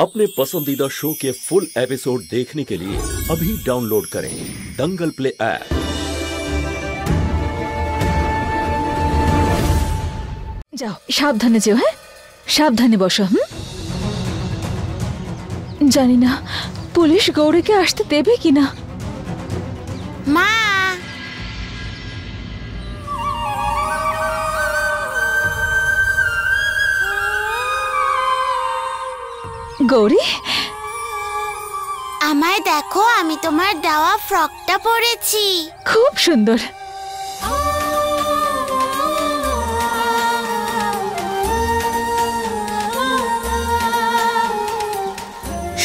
अपने पसंदीदा शो के फुल एपिसोड देखने के लिए अभी डाउनलोड करें दंगल प्ले ऐप। যাও সাবধানে যেও। হ্যাঁ সাবধানে বসো। জানি না পুলিশ গৌরীকে আসতে দেবে কিনা। মা গৌরী আমায় দেখো, আমি তোমার দেওয়া ফ্রকটা পরেছি। খুব সুন্দর।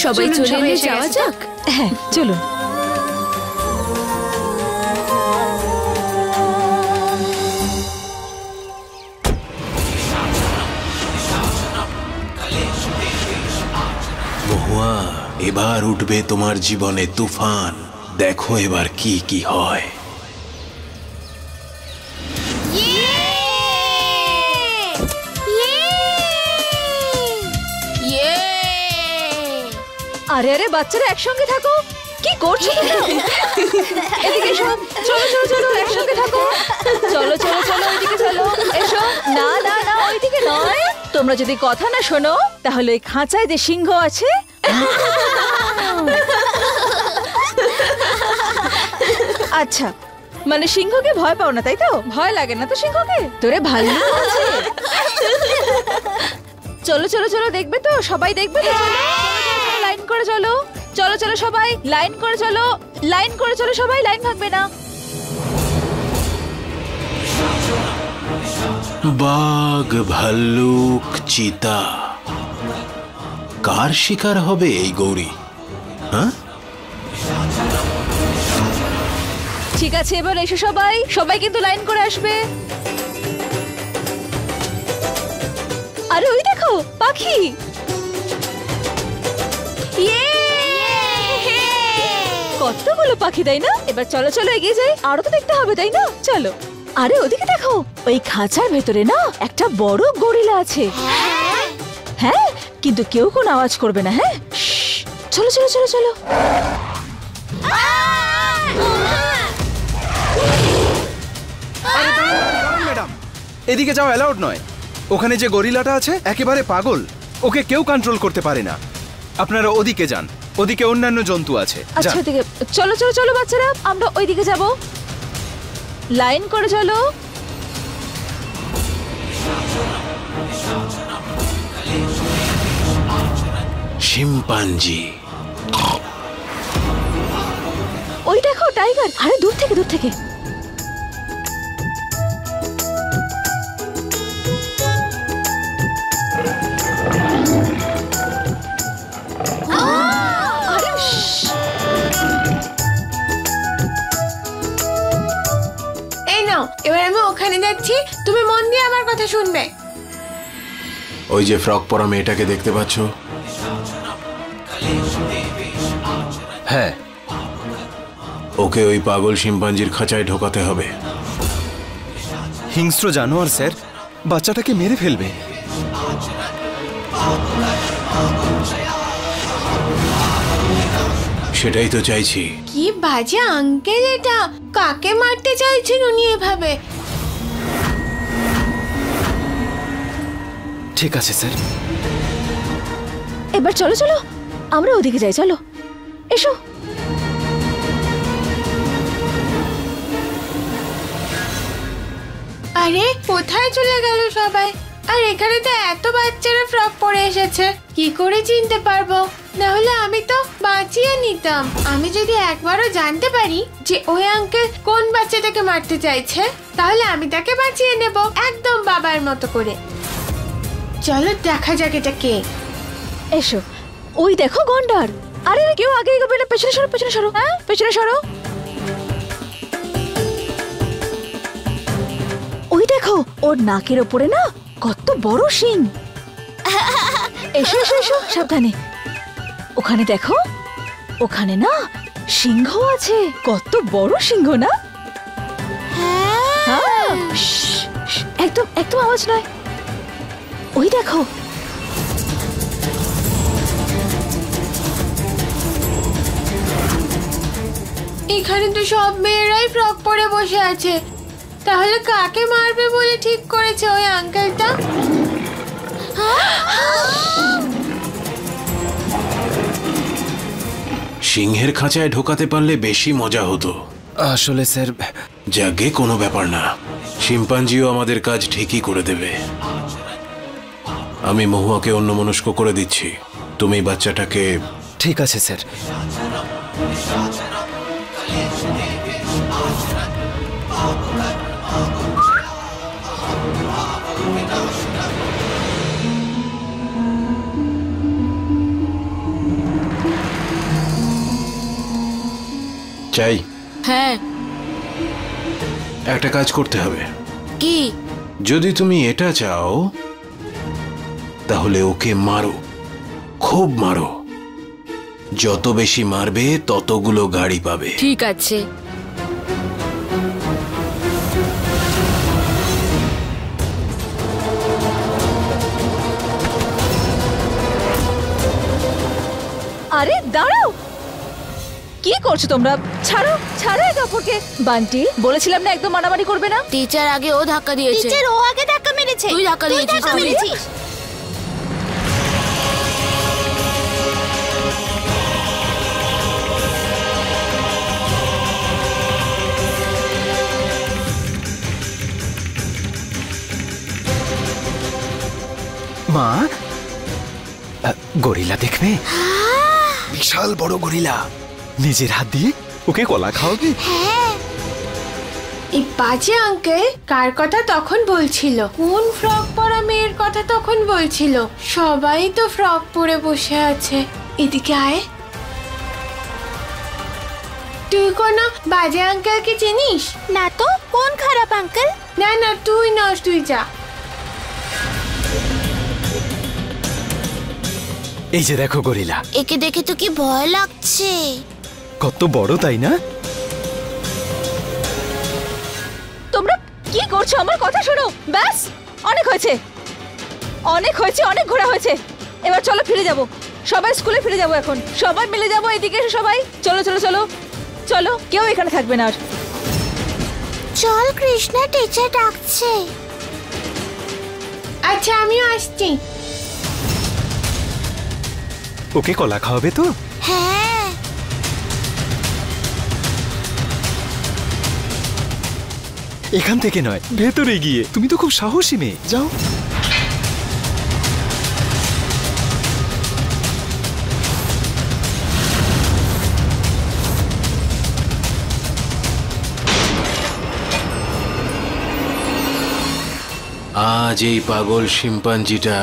সবাই চলে এলে যাওয়া যাক। হ্যাঁ চলুন। মহুয়া, এবার উঠবে তোমার জীবনে তুফান। দেখো এবার কি কি হয়। আরে আরে বাচ্চারা একসঙ্গে থাকো। কি করছো? এদিকে এসো। চলো চলো চলো একসঙ্গে থাকো। চলো চলো চলো ওইদিকে চলো। এসো। না না না ওইদিকে নয়। তোমরা যদি কথা না শোনো তাহলে ওই খাঁচায় যে সিংহ আছে আচ্ছা মানে সিংহকে ভয় পাও না তাই তো? ভয় লাগে না তো সিংহকে? তোরে ভালো আছে। চলো চলো চলো দেখবে তো? সবাই দেখবে তো? লাইন করে চলো। চলো চলো সবাই লাইন করে চলো। লাইন করে চলো সবাই, লাইন ভাঙবে না। বাঘ, ভাল্লুক, চিতা, কার শিকার হবে এই গৌরী? হ্যাঁ ঠিক আছে এবার এসো সবাই। সবাই কিন্তু লাইন করে আসবে। আরে ওই দেখো পাখি। কতগুলো পাখি তাই না? এবার চলো চলো এগিয়ে যাই, আরো তো দেখতে হবে তাই না? চলো। আরে ওদিকে দেখো, ওই খাঁচার ভেতরে না একটা বড় গরিলা আছে। হ্যাঁ কিন্তু কেউ কোনো আওয়াজ করবে না। হ্যাঁ চলো চলো চলো চলো। ম্যাডাম এদিকে যাও, অ্যালাউড নয়। ওখানে যে গরিলাটা আছে একেবারে পাগল, ওকে কেউ কন্ট্রোল করতে পারে না। আপনারা ওদিকে যান, ওদিকে অন্যান্য জন্তু আছে। আচ্ছা ওদিকে চলো চলো চলো বাচ্চারা, আমরা ওইদিকে যাব। লাইন করে চলো। শিম্পাঞ্জি। ওই দেখো টাইগার। আরে দূর থেকে দূর থেকে। এবার আমি ওখানে যাচ্ছি, তুমি মন দিয়ে আমার কথা শুনবে। ওই যে ফ্রক পরা মেয়েটাকে দেখতে পাচ্ছ? হ্যাঁ ওকে ওই পাগল শিম্পাঞ্জির খাঁচায় ঢোকাতে হবে। হিংস্র জানোয়ার স্যার, বাচ্চাটাকে মেরে ফেলবে। সেটাই তো চাইছি। কি বাজে আঙ্কেল এটা! কাকে মারতে চাইছেন উনি এভাবে? ঠিক আছে স্যার। এবার চলো চলো আমরা ওদিকে যাই। চলো এসো। আরে কোথায় চলে গেল সবাই? আর এখানে তো এত বাচ্চারা ফ্রক পরে এসেছে, কি করে চিনতে পারবো? না হলে আমি তো বাঁচিয়ে নিতাম। আমি যদি একবারও জানতে পারি যে ওই আঙ্কেল কোন বাচ্চাটাকে মারতে চাইছে, তাহলে আমি তাকে বাঁচিয়ে নেব একদম বাবার মতো করে। চলো দেখা যাক এটা কে। এসো। ওই দেখো গন্ডার। আরে কেউ আগে এগোবে না, পেছনে সরো পেছনে সরো। হ্যাঁ পেছনে সরো। ওই দেখো ওর নাকের ওপরে না কত বড় শিং। এসো এসো এসো সাবধানে। ওখানে দেখো, ওখানে না সিংহ আছে। কত বড় সিংহ না? হ্যাঁ একদম একদম আওয়াজ নয়। ওই দেখো এখানে তো সব মেয়েরাই ফ্রক পরে বসে আছে, তাহলে কাকে মারবে বলে ঠিক করেছে ওই আঙ্কেলটা? সিংহের খাঁচায় ঢোকাতে পারলে বেশি মজা হতো। আসলে স্যার, যাকে কোনো ব্যাপার না, শিম্পাঞ্জিও আমাদের কাজ ঠিকই করে দেবে। আমি মহুয়াকে অন্যমনস্ক করে দিচ্ছি, তুমি বাচ্চাটাকে। ঠিক আছে স্যার। চাই হ্যাঁ। একটা কাজ করতে হবে। কি? যদি তুমি এটা চাও তাহলে ওকে মারো, খুব মারো। যত বেশি মারবে ততগুলো গাড়ি পাবে। ঠিক আছে। আরে দাঁড়াও, কি করছো তোমরা? ছাড়ো ছাড়ো এই কাপড়কে। বান্টি, বলেছিলাম না একদম মারামারি করবে না। টিচার আগে ও ধাক্কা দিয়েছে। টিচার ও আগে ধাক্কা মেরেছে। তুই ধাক্কা দিয়েছিস। মা, গরিলা দেখবে? বিশাল বড় গরিলা। নিজের হাত দিয়ে ওকে কলা খাওয়াবে? এই বাজে আঙ্কেল কার কথা তখন বলছিল? কোন ফ্রক পরা মেয়ের কথা তখন বলছিল? সবাই তো ফ্রক পরে বসে আছে। এদিকে আয়। তুই কোন বাজে আঙ্কেলকে চিনিস? না তো, কোন খারাপ আঙ্কেল? না না, তুই নস, তুই যা। এই যে দেখো গরিলা। একে দেখে তো কি ভয় লাগছে। কত বড়, তাই না? তোমরা কি করছো? আমার কথা শোনো। ব্যাস, অনেক হয়েছে, অনেক হয়েছে, অনেক ঘোরা হয়েছে। এবার চলো ফিরে যাব, সবাই স্কুলে ফিরে যাব। এখন সবাই মিলে যাবো। এদিকে এসো সবাই, চলো চলো চলো চলো, কেউ এখানে থাকবে না আর। চল, কৃষ্ণা টিচার ডাকছে। আচ্ছা, আমিও আসছি। ওকে কলা খাওয়াবে তো? হ্যাঁ। এখান থেকে নয়, ভেতরে গিয়ে। তুমি তো খুব সাহসী মেয়ে, যাও। আজ এই পাগল শিম্পাঞ্জিটা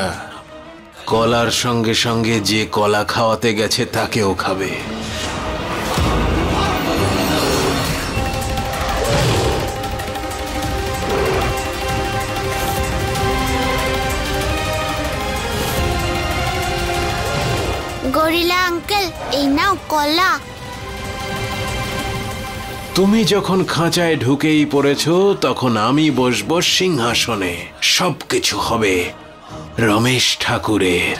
কলার সঙ্গে সঙ্গে যে কলা খাওয়াতে গেছে তাকেও খাবে। গরিলা আঙ্কেল, এই নাও কলা। তুমি যখন খাঁচায় ঢুকেই পড়েছ, তখন আমি বসবো সিংহাসনে। সবকিছু হবে রমেশ ঠাকুরের।